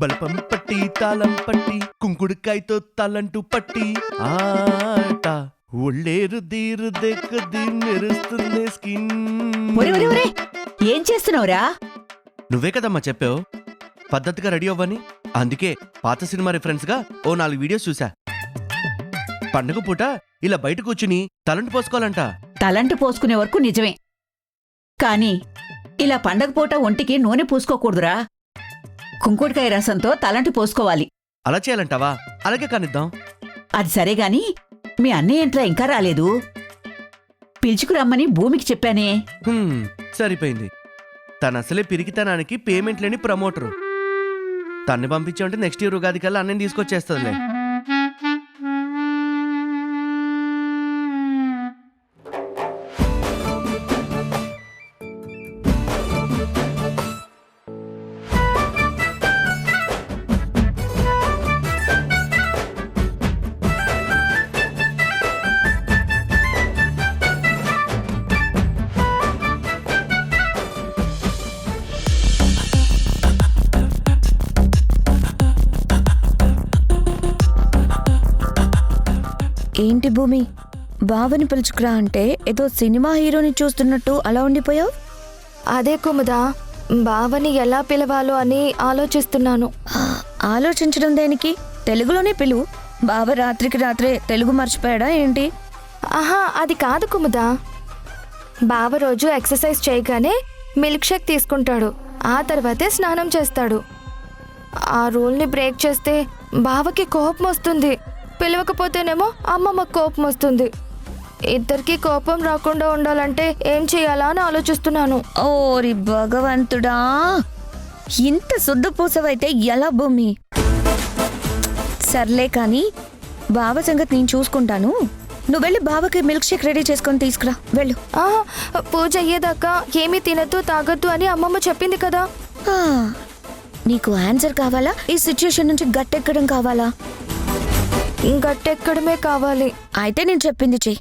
బలపం పట్టి తాళం పట్టి కుంకుడుకాయతో తలంటూ పట్టి ఆట ఒళ్ళేరు దీరు దెక్కది మెరుస్తుంది స్కిన్. ఏం చేస్తున్నావురా? నువ్వే కదమ్మా చెప్పావు పద్ధతిగా రెడీ అవ్వని. అందుకే పాత సినిమా రిఫరెన్స్ గా ఓ 4 వీడియోస్ చూసా. పండగ పూట ఇలా బయట కూర్చుని తలంటు పోసుకోవాలంట. తలంటు పోసుకునే వరకు నిజమే, కానీ ఇలా పండగ పూట ఒంటికి నూనె పూసుకోకూడదురా. కుంకుడుకాయ రసంతో తలంటు పోసుకోవాలి. అలా చేయాలంటావా? అలాగే కానిద్దాం. అది సరేగాని మీ అన్నయ్య ఏంట్రా ఇంకా రాలేదు? పిలుచుకురమ్మని భూమికి చెప్పానే. సరిపోయింది. తనసలే పిరికితనానికి పేమెంట్ లేని ప్రమోటరు. తన్ని పంపించామంటే నెక్స్ట్ ఇయర్ ఉగాది కల్లా అన్నయ్య తీసుకొచ్చేస్తుందిలే. ఏంటి భూమి, బావని పిలుచుకురా అంటే ఏదో సినిమా హీరోని చూస్తున్నట్టు అలా ఉండిపోయావు? అదే కుముదా, బావని ఎలా పిలవాలో అని ఆలోచిస్తున్నాను. ఆలోచించడం దేనికి? తెలుగులోనే పిలువు. బావ రాత్రికి రాత్రే తెలుగు మర్చిపోయాడా ఏంటి? ఆహా, అది కాదు కుముదా. బావ రోజు ఎక్సర్సైజ్ చేయగానే మిల్క్ షేక్ తీసుకుంటాడు, ఆ తర్వాతే స్నానం చేస్తాడు. ఆ రూల్ని బ్రేక్ చేస్తే బావకి కోపం వస్తుంది, పిలవకపోతేనేమో అమ్మమ్మకు కోపం వస్తుంది. ఇద్దరికి కోపం రాకుండా ఉండాలంటే ఏం చేయాలా అని ఆలోచిస్తున్నాను. ఓరి భగవంతుడా, ఇంత శుద్ధపూసవైతే ఎలా భూమి? సర్లే కానీ బావ సంగతి నేను చూసుకుంటాను. నువ్వు వెళ్ళి బావకి మిల్క్ షేక్ రెడీ చేసుకొని తీసుకురా, వెళ్ళు. పూజ అయ్యేదాకా ఏమీ తినద్దు తాగొద్దు అని అమ్మమ్మ చెప్పింది కదా. నీకు ఆన్సర్ కావాలా, ఈ సిచ్యుయేషన్ నుంచి గట్టెక్కడం కావాలా? గట్టెక్కడమే కావాలి. అయితే నేను చెప్పింది చెయ్యి.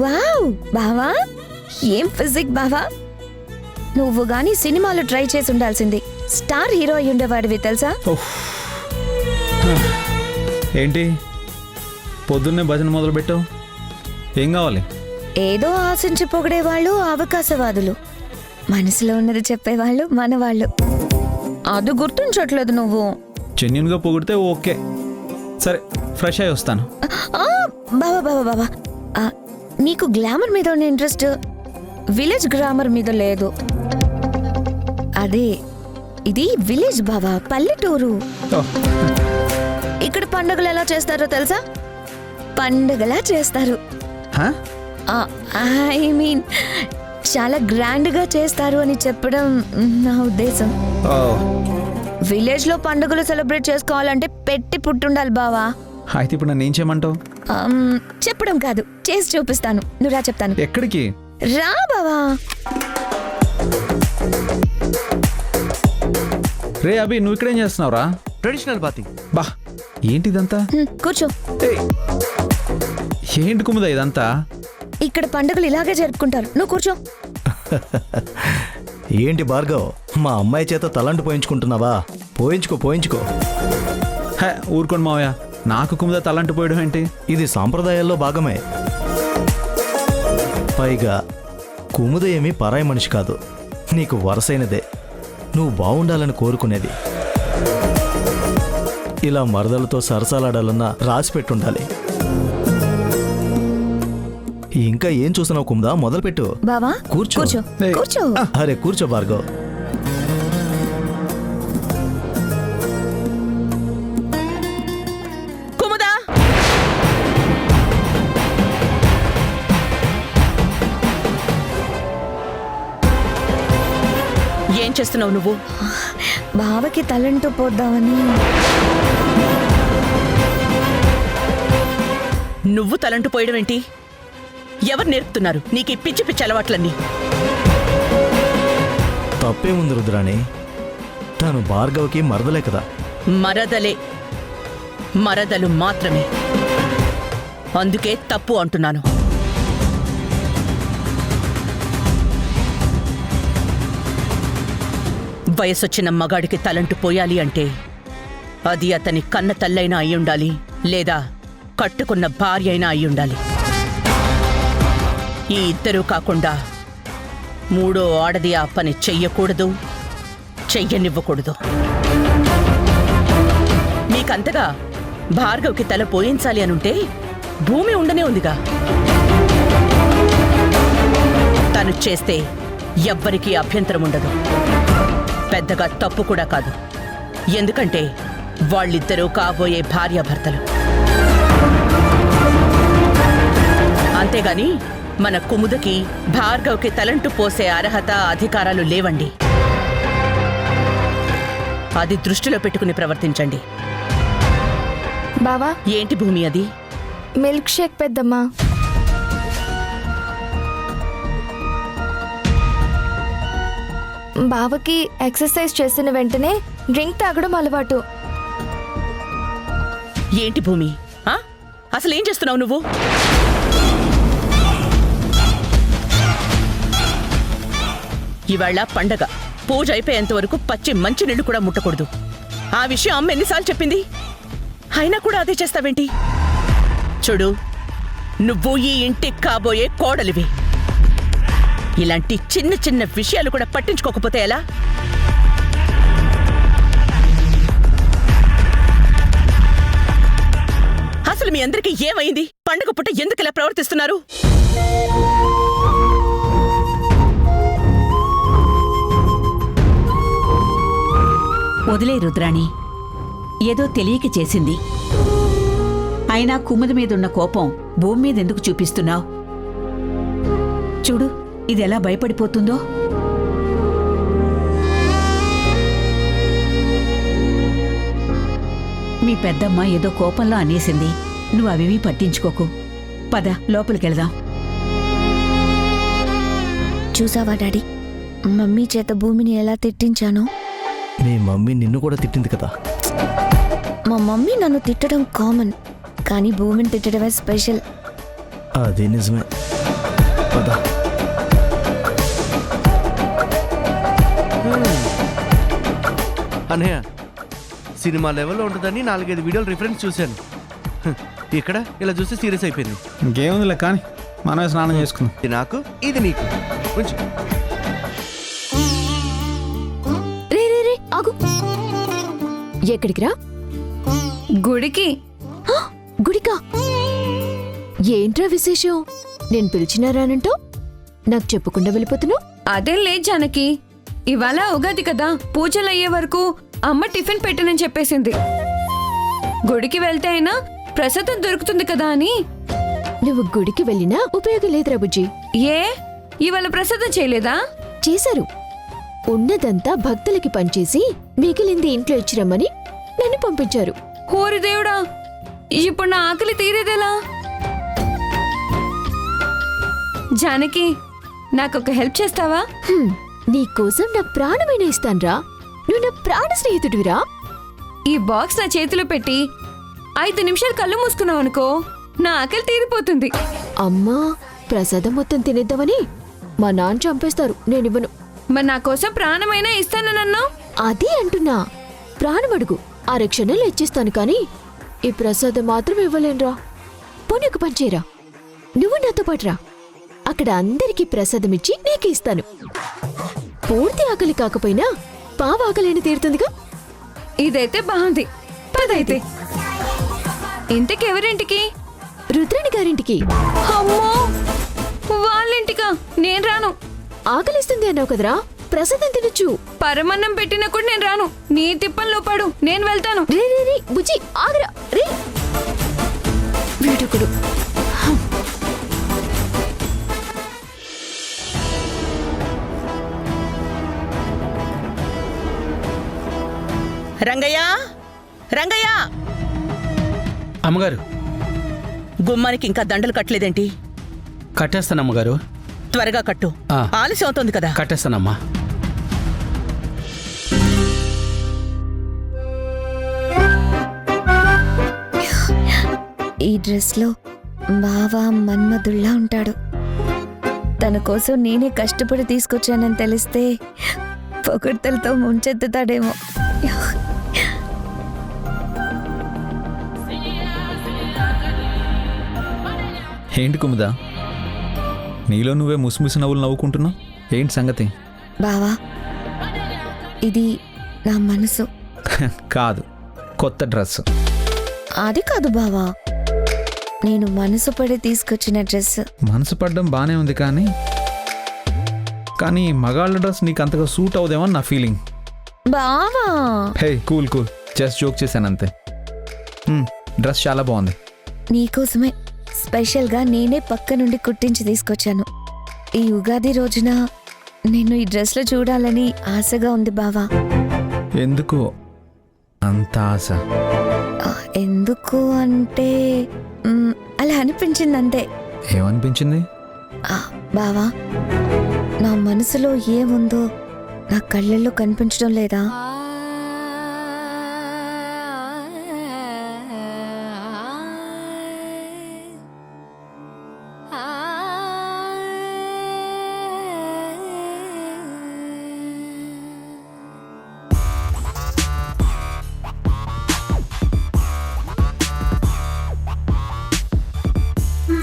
వావ్ బావా, ఏం ఫిజిక్ బావా! నువ్వు గాని సినిమాలో ట్రై చేసి ఉండాల్సింది. స్టార్ హీరో అయి ఉండేవాడివి తెలుసా? ఏంటి పొద్దున్నే భజన మొదలు పెట్టావు? ఏం కావాలి? ఏదో ఆశించి పొగిడేవాళ్ళు అవకాశవాదులు, మనసులో ఉన్నది చెప్పేవాళ్ళు మనవాళ్ళు. అది గుర్తుంచట్లేదు నువ్వు. జెన్యూన్గా పొగిడితే ఓకే, సరే ఫ్రెష్ అయి వస్తాను. బాబా బాబా బాబా, నీకు గ్లామర్ మీద ఉన్న ఇంట్రెస్ట్ విలేజ్ గ్రామర్ మీద లేదు. అదే ఇది విలేజ్ బావా, పల్లెటూరు. ఇక్కడ పండుగలు ఎలా చేస్తారో తెలుసా? పండుగలా చేస్తారు. ఐ మీన్ చాలా గ్రాండ్ గా చేస్తారు అని చెప్పడం నా ఉద్దేశం. విలేజ్ లో పండుగలు సెలబ్రేట్ చేసుకోవాలంటే పెట్టి పుట్టుండాలి బావా. అయితే ఇప్పుడు నన్ను ఏం చేయమంటావు? చెప్పడం కాదు, చేసి చూపిస్తాను. నువ్వు రా, చెప్తాను. ఎక్కడికి? రా బావా. రే అభి, నువ్వు ఇక్కడేం చేస్తున్నావురా? Traditional bathing. బా, ఏంటిదంతా? కూర్చో. ఏంటి కుముదా ఇదంతా? ఇక్కడ పండుగలు ఇలాగే జరుపుకుంటారు, నువ్వు కూర్చో. ఏంటి భార్గవ్, మా అమ్మాయి చేత తలంటు పోయించుకుంటున్నావా? పోయించుకో. హే ఊరుకోండి మావయ్య, నాకు కుముదా తలంటు పోయడం ఏంటి? ఇది సాంప్రదాయాల్లో భాగమే. పైగా కుముద ఏమీ పరాయి మనిషి కాదు, నీకు వరసైనదే. నువ్వు బాగుండాలని కోరుకునేది. ఇలా మరదలతో సరసాలాడాలన్నా రాసి పెట్టుండాలి. ఇంకా ఏం చూస్తున్నావు కుముదా, మొదలుపెట్టు. బావా కూర్చో. అరే కూర్చో భార్గవ్. కుముదా, ఏం చేస్తున్నావు నువ్వు? బావకి తలంటూ పోద్దామని. నువ్వు తలంటు పోయడం ఏంటి? ఎవరు నేర్పుతున్నారు నీకు ఈ పిచ్చి పిచ్చి అలవాట్లన్నీ? తప్పేముంది రుద్రాణి, తను భార్గవ్కి మరదలే కదా. మరదలే, మరదలు మాత్రమే. అందుకే తప్పు అంటున్నాను. వయసొచ్చిన మగాడికి తలంటు పోయాలి అంటే అది అతని కన్న తల్లైనా అయ్యుండాలి, లేదా కట్టుకున్న భార్య అయినా అయ్యుండాలి. ఈ ఇద్దరూ కాకుండా మూడో ఆడది ఆ పని చెయ్యకూడదు, చెయ్యనివ్వకూడదు. మీకంతగా భార్గవ్కి తల పోయించాలి అనుంటే భూమి ఉండనే ఉందిగా. తను చేస్తే ఎవ్వరికీ అభ్యంతరం ఉండదు, పెద్దగా తప్పు కూడా కాదు. ఎందుకంటే వాళ్ళిద్దరూ కాబోయే భార్యాభర్తలు. అంతేగాని మన కుముదకి భార్గవ్కి తలంటు పోసే అర్హత, అధికారాలు లేవండి. అది దృష్టిలో పెట్టుకుని ప్రవర్తించండి. బావా, ఏంటి భూమి అది? మిల్క్ షేక్ పెద్దమ్మా. బావకి ఎక్సర్సైజ్ చేసిన వెంటనే డ్రింక్ తాగడం అలవాటు. ఏంటి భూమి, అసలు ఏం చేస్తున్నావు నువ్వు? ఇవాళ పండగ, పూజ అయిపోయేంత వరకు పచ్చి మంచినీళ్లు కూడా ముట్టకూడదు. ఆ విషయం అమ్మ ఎన్నిసార్లు చెప్పింది, అయినా కూడా అదే చేస్తావేంటి? చూడు, నువ్వు ఈ ఇంటికి కాబోయే కోడలివి. ఇలాంటి చిన్న చిన్న విషయాలు కూడా పట్టించుకోకపోతే ఎలా? అసలు మీ అందరికీ ఏమైంది? పండుగ పుట్ట ఎందుకు ఇలా ప్రవర్తిస్తున్నారు? వదిలే రుద్రాణి, ఏదో తెలియక చేసింది. అయినా కుముద మీదున్న కోపం భూమి మీదెందుకు చూపిస్తున్నావు? చూడు, ఇదెలా భయపడిపోతుందో. మీ పెద్దమ్మ ఏదో కోపంలో అనేసింది, నువ్వు అవివి పట్టించుకోకు. పద, లోపలికెళ్దాం. చూసావా డాడీ, మమ్మీ చేత భూమిని ఎలా తిట్టించానో? మీ మమ్మీ నిన్ను కూడా తిట్టింది కదా. మా మమ్మీ నన్ను తిట్టడం కామన్, కానీ భూమిని తిట్టడమే స్పెషల్. అది నిజమే. పద. అన్నయ్య, సినిమా లెవెల్లో ఉంటుందని 4-5 వీడియోలు రిఫరెన్స్ చూశాను. ఇక్కడ ఇలా చూస్తే సీరియస్ అయిపోయింది. ఇంకేముందిలే కానీ మనమే స్నానం చేసుకుందాం. ఇది నాకు, ఇది నీకు. కొంచెం రే రే రే ఆగు. ఎక్కడికి రా? గుడికి. గుడికా? ఏంట్రా విశేషం? నేను పిలిచినారానంటో నాకు చెప్పకుండా వెళ్ళిపోతున్నావు. అదేం లేదు జానకి, ఇవాళ ఉగాది కదా, పూజలు అయ్యే వరకు అమ్మ టిఫిన్ పెట్టనని చెప్పేసింది. గుడికి వెళ్తే అయినా ప్రసాదం దొరుకుతుంది కదా అని. నువ్వు గుడికి వెళ్ళినా ఉపయోగం లేదురా బుజ్జి. ఏ, ఇవాళ ప్రసాదం చేయలేదా? చేశారు. ఉన్నదంతా భక్తులకి పంచేసి మిగిలింది ఇంట్లో ఇచ్చిరమ్మని నన్ను పంపించారు. ఓరి దేవుడా, ఇప్పుడు నా ఆకలి తీరేదెలా? జానకి, నాకొక హెల్ప్ చేస్తావా? నీకోసం నా ప్రాణమైన ఇస్తాన్రా. నువ్వు నా ప్రాణ స్నేహితుడివిరా. ఈ బాక్స్ నా చేతిలో పెట్టి 5 నిమిషాలు కళ్ళు మూసుకున్నావు అనుకో, నా ఆకలి తీరిపోతుంది. అమ్మా, ప్రసాదం మొత్తం తినేద్దామని మా నాన్న చంపేస్తారు, నేనివ్వను. మరి నా కోసం ప్రాణమైనా ఇస్తానన్నావు. అదే అంటున్నా, ప్రాణమడుగు, 6 క్షణాలు ఇచ్చేస్తాను, కానీ ఈ ప్రసాదం మాత్రం ఇవ్వలేనురా. పోనీ ఒక పనిచేయరా, నువ్వు నాతో పాటురా. అక్కడ అందరికీ ప్రసాదం ఇచ్చి నీకు ఇస్తాను. పూర్తి ఆకలి కాకపోయినా పావ ఆకలిని తీరుతుందిగా. ఇదైతే బాగుంది, పదైతే. ఇంటికెవరింటికి? రుద్రాణి గారింటికి. అమ్మో, వాళ్ళింటికా? నేను రాను. ఆకలిస్తుంది అన్నావు కదరా, ప్రసాదం తినొచ్చు. పరమన్నం పెట్టినా కూడా నేను రాను. నీ తిప్పల్లో పడు, నేను వెళ్తాను. రే రే రే బుజ్జి, ఆగరా రే. వీడుకుడు. రంగయ్య, రంగయ్య! అమ్మగారు, గుమ్మానికి ఇంకా దండలు కట్టలేదేంటి? కట్టేస్తాను అమ్మగారు. త్వరగా కట్టు, ఆ. ఆలస్యం అవుతుంది కదా. కట్టేస్తానమ్మా. ఈ డ్రెస్ లో బావా మన్మధుల్లా ఉంటాడు. తన కోసం నేనే కష్టపడి తీసుకొచ్చానని తెలిస్తే పొగడ్తలతో ముంచెత్తుతాడేమో. ఏంటి కుముద, నీలో నువ్వే ముసిముసి నవ్వులు నవ్వుకుంటున్నావు? ఏంటి సంగతి? బావా, ఇది నా మనసు. కాదు, కొత్త డ్రెస్. అది కాదు బావా, నేను మనసు పడి తీసుకొచ్చిన డ్రెస్. మనసు పడ్డం బానే ఉంది, కానీ మగాళ్ళ డ్రెస్ నీకు అంతగా సూట్ అవుదేమో నా ఫీలింగ్. బావా హే కూల్ కూల్, జస్ట్ జోక్ చేశాను అంతే. డ్రెస్ చాలా బాగుంది. నీకోసమే స్పెషల్గా నేనే పక్క నుండి కుట్టించి తీసుకొచ్చాను. ఈ ఉగాది రోజున నిన్ను ఈ డ్రెస్లో చూడాలని ఆశగా ఉంది బావా. ఎందుకు అంత ఆశ? ఎందుకు అంటే అలా అనిపించింది అంతే. ఏమనిపించింది? బావా, నా మనసులో ఏముందో నా కళ్ళల్లో కనిపించడం లేదా?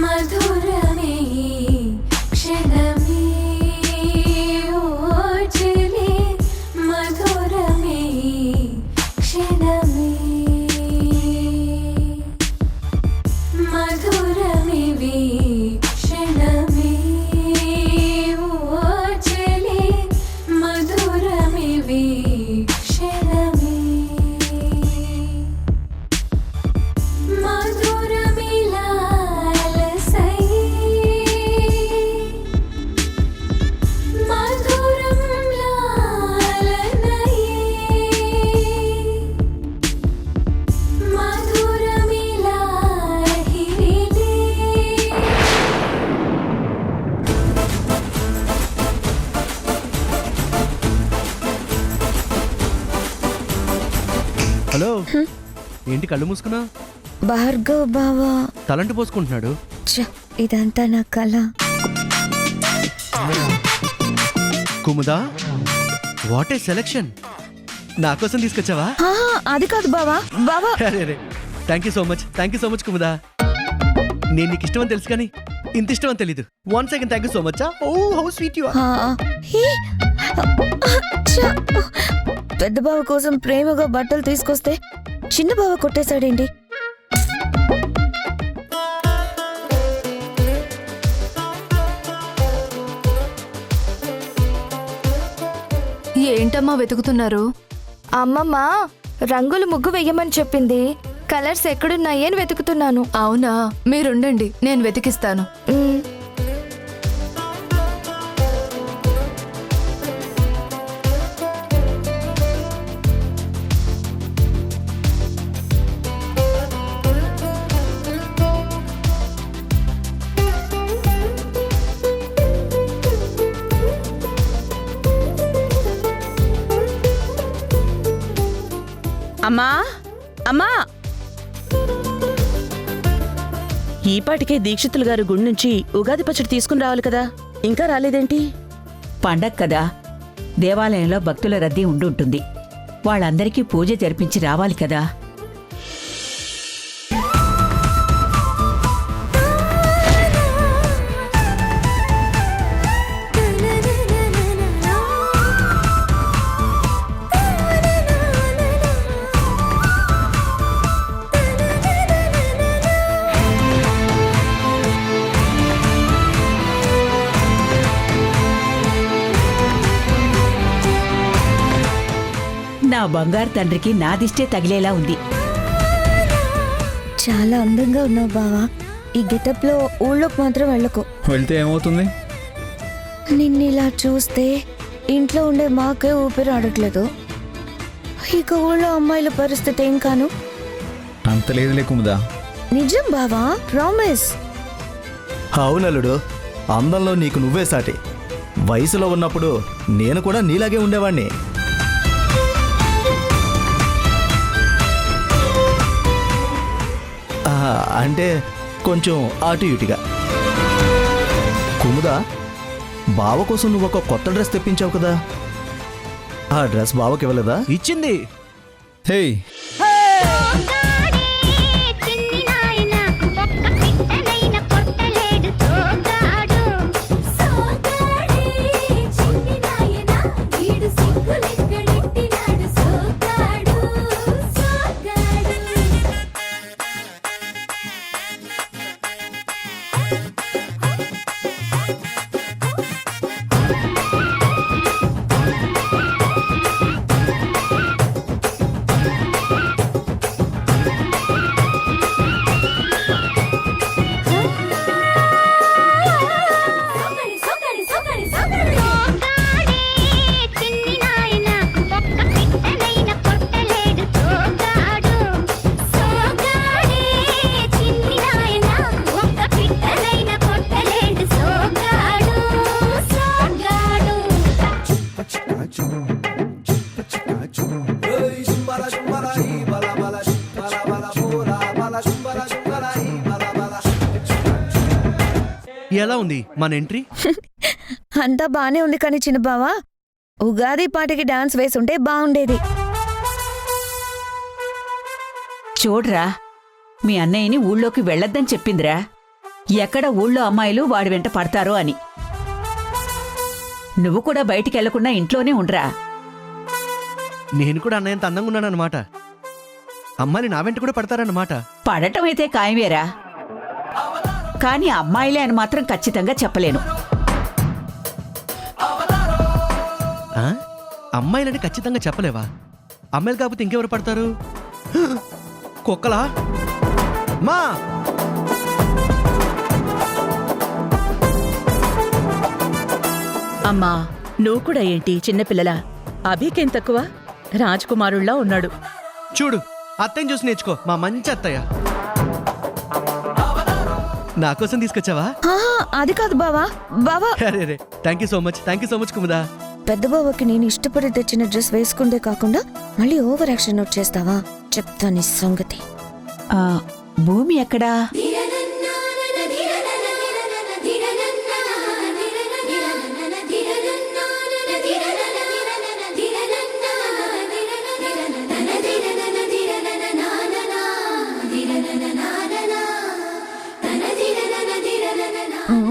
మధురమే క్షణమే ఓజలే, మధురమే క్షణమే, మధురమే క్షణమే ఓజలే, మధురమే క్షణమే, మధురమిలా హలో, ఏంటి కళ్ళు మూసుకున్నా? భార్గవ్ బావా తలంటు పోసుకుంటున్నాడు. ఇదంతా నా కళ. Kumuda, what a selection! నా కోసం తీసుకొచ్చావా? అది కాదు బావా. బావా thank you so much Kumuda. నేను నీకు ఇష్టం అని తెలుసు కానీ ఇంత ఇష్టం అని తెలీదు. Once again thank you so much. Oh how sweet you are. పెద్ద బావ కోసం ప్రేమగా బట్టలు తీసుకొస్తే చిన్న బావ కొట్టేశాడేంటి? ఏంటమ్మా వెతుకుతున్నారు? అమ్మమ్మ రంగులు ముగ్గు వెయ్యమని చెప్పింది. కలర్స్ ఎక్కడున్నాయి అని వెతుకుతున్నాను. అవునా, మీరుండండి, నేను వెతికిస్తాను. అమ్మా అమ్మా, ఈపాటికే దీక్షితులు గారు గుడి నుంచి ఉగాది పచ్చడి తీసుకుని రావాలి కదా, ఇంకా రాలేదేంటి? పండగ కదా, దేవాలయంలో భక్తుల రద్దీ ఉండుంటుంది. వాళ్ళందరికీ పూజ జరిపించి రావాలి కదా. నా బంగారు తండ్రికి నా దిష్టే తగిలేలా ఉంది. చాలా అందంగా ఉన్నావు బావా. ఈ గెటప్ లో ఊళ్ళోకి మాత్రం వెళ్ళకు. వెళ్తే ఏమవుతుంది? నిన్నిలా చూస్తే ఇంట్లో ఉండే మాకే ఊపిరి ఆడట్లేదు. ఇక ఊళ్ళో అమ్మాయిల పరిస్థితి ఏం కాను? అంత లేదులే కుముదా. నిజం బావా, ప్రామిస్. అవునలుడు, అందంలో నీకు నువ్వే సాటి. వయసులో ఉన్నప్పుడు నేను కూడా నీలాగే ఉండేవాణ్ణి. అంటే కొంచెం అటు ఇటుగా. కుముదా, బావ కోసం నువ్వు ఒక కొత్త డ్రెస్ తెప్పించావు కదా, ఆ డ్రెస్ బావకి ఇవ్వలేదా? ఇచ్చింది. హే సోగాడే చిన్ని నాయనా వీడు సిగ్గులెక్కడెట్టినాడు సోగాడు సోగాడు సోగాడి సోగాడి సోగాడి సోగాడి సోగాడే చిన్ని నాయనా ఒక్క పిట్టనైన కొట్టలేడు సోగాడు సోగాడు ఎలా ఉంది మన ఎంట్రీ? అంతా బానే ఉంది కానీ చిన్న బావా, ఉగాది పాటకి డాన్స్ వేసుంటే బాగుండేది. చూడ్రా, మీ అన్నయ్యని ఊళ్ళోకి వెళ్ళొద్దని చెప్పిందిరా. ఎక్కడ ఊళ్ళో అమ్మాయిలు వాడి వెంట పడతారో అని. నువ్వు కూడా బయటికెళ్లకుండా ఇంట్లోనే ఉండ్రా. నేను కూడా అన్నయ్యంత అందంగా ఉన్నానన్నమాట. అమ్మాయిని నా వెంట కూడా పడతారన్నమాట. పడటమైతే ఖాయమేరా, కానీ అమ్మాయిలే అని మాత్రం ఖచ్చితంగా చెప్పలేను. ఆ? అమ్మాయిలని ఖచ్చితంగా చెప్పలేవా? అమ్మాయిలు కాకపోతే ఇంకెవరు పడతారు? కుక్కలా? మా అమ్మా, నువ్వు కూడా ఏంటి చిన్నపిల్లలా? అభికేం తక్కువ? రాజకుమారుల్లా ఉన్నాడు. చూడు, అత్తయ్యని చూసి నేర్చుకో. మా మంచి అత్తయ్య. నా కోసం తీసుకొచ్చావా? ఆహా, అది కాదు బావా. బావా, అరే రే, thank you so much Kumuda. పెద్ద బావకి నేను ఇష్టపడి తెచ్చిన డ్రెస్ వేసుకుందే కాకుండా మళ్ళీ ఓవర్ యాక్షన్ నోట్ చేస్తావా? చెప్తాను నీ సంగతి. ఆ, భూమి ఎక్కడా?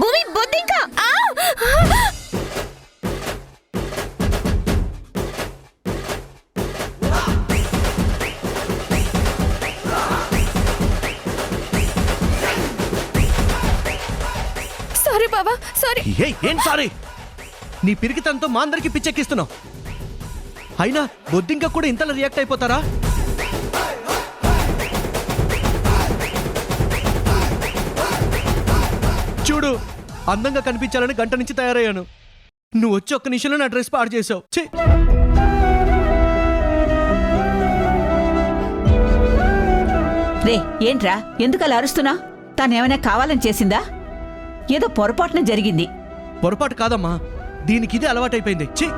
భూమి బొద్దింక! ఆ! సారీ బావా, సారీ. ఏం సారీ? నీ పిరికితనంతో మా అందరికి పిచ్చెక్కిస్తున్నావు. అయినా బొద్దింక కూడా ఇంతలా రియాక్ట్ అయిపోతారా? చూడు, అందంగా కనిపించాలని గంట నుంచి తయారయ్యాను. నువ్వు వచ్చి ఒక్క నిమిషంలో నా డ్రెస్ పాడు చేసావు. ఛీ! రే, ఏంట్రా ఎందుకు అలా అరుస్తున్నా? తానేమైనా కావాలని చేసిందా? ఏదో పొరపాటున జరిగింది. పొరపాటు కాదమ్మా, దీనికి ఇదే అలవాటైపోయింది. ఛీ!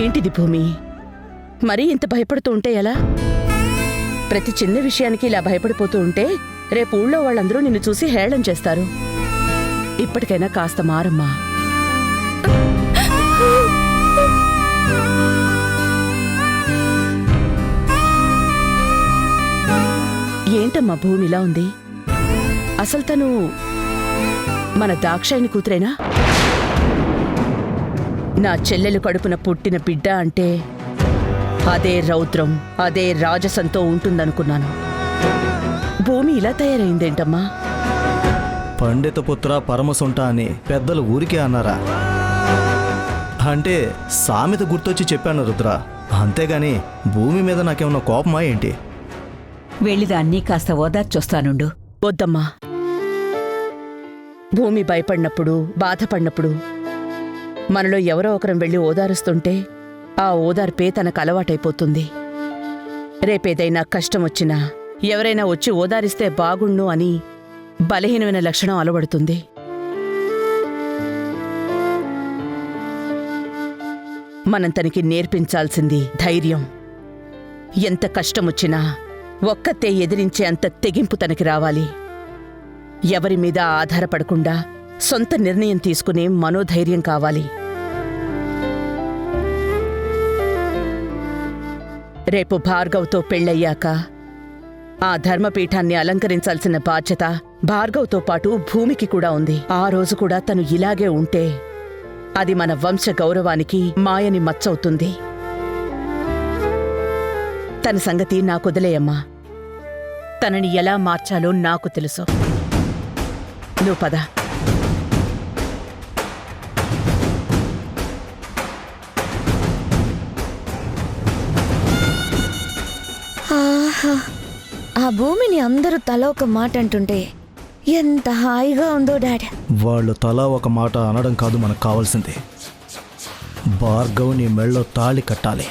ఏంటిది భూమి? మరీ ఇంత భయపడుతూ ఉంటే ఎలా? ప్రతి చిన్న విషయానికి ఇలా భయపడిపోతూ ఉంటే రేపు ఊళ్ళో వాళ్ళందరూ నిన్ను చూసి హేళన చేస్తారు. ఇప్పటికైనా కాస్త మారమ్మా. ఏంటమ్మా భూమి ఇలా ఉంది? అసలు తను మన దాక్షాయిని కూతురేనా? నా చెల్లెలు కడుపున పుట్టిన బిడ్డ అంటే అదే రౌద్రం, అదే రాజసంతో ఉంటుందనుకున్నాను. భూమి ఇలా తయారైందేంటమ్మా? పండిత పుత్ర పరమసుంట అని పెద్దలు ఊరికే అన్నారా? అంటే సామెత గుర్తొచ్చి చెప్పాను రుద్ర, అంతేగాని భూమి మీద నాకేమన్నా కోపమా ఏంటి? వెళ్ళిదాన్ని కాస్త ఓదార్చొస్తానుండు. వద్దమ్మా. భూమి భయపడినప్పుడు, బాధపడినప్పుడు మనలో ఎవరో ఒకరం వెళ్ళి ఓదారుస్తుంటే ఆ ఓదార్పే తనకు అలవాటైపోతుంది. రేపేదైనా కష్టం వచ్చినా ఎవరైనా వచ్చి ఓదారిస్తే బాగుండు అని బలహీనమైన లక్షణం అలవడుతుంది. మనం తనకి నేర్పించాల్సింది ధైర్యం. ఎంత కష్టమొచ్చినా ఒక్కతే ఎదిరించే అంత తెగింపు తనకి రావాలి. ఎవరి మీద ఆధారపడకుండా సొంత నిర్ణయం తీసుకునే మనోధైర్యం కావాలి. రేపు భార్గవ్తో పెళ్ళయ్యాక ఆ ధర్మపీఠాన్ని అలంకరించాల్సిన బాధ్యత భార్గవ్తో పాటు భూమికి కూడా ఉంది. ఆ రోజు కూడా తను ఇలాగే ఉంటే అది మన వంశ గౌరవానికి మాయని మచ్చవుతుంది. తన సంగతి నాకొదిలేయమ్మా. తనని ఎలా మార్చాలో నాకు తెలుసు. నువ్వు పద. ఆహా, ఆ భూమిని అందరూ తల ఒక మాట అంటుంటే ఎంత హాయిగా ఉందో డాడ్. వాళ్ళు తలా ఒక మాట అనడం కాదు మనకు కావాల్సింది. భార్గవ్ నీ మెళ్ళో తాళి కట్టాలి.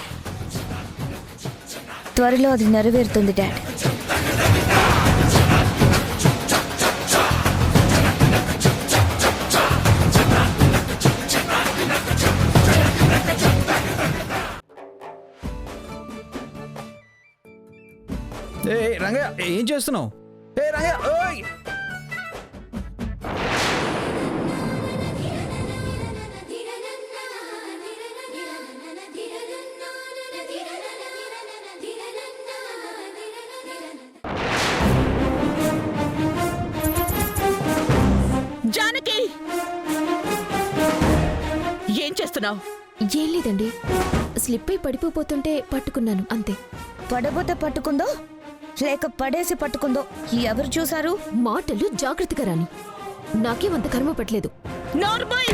త్వరలో అది నెరవేరుతుంది డాడ్. ఏ రంగయ్య, ఏం చేస్తున్నావు? ఏ రంగయ్య, ఓయ్! జానకి, ఏం చేస్తున్నావు? ఏం లేదండి, స్లిప్ అయి పడిపోతుంటే పట్టుకున్నాను అంతే. పడబోతే పట్టుకుందో లేక పడేసి పట్టుకుందో ఎవరు చూశారు? మాటలు జాగ్రత్తగా రాని, నాకేమంత కర్మ పట్టలేదు. నార్మల్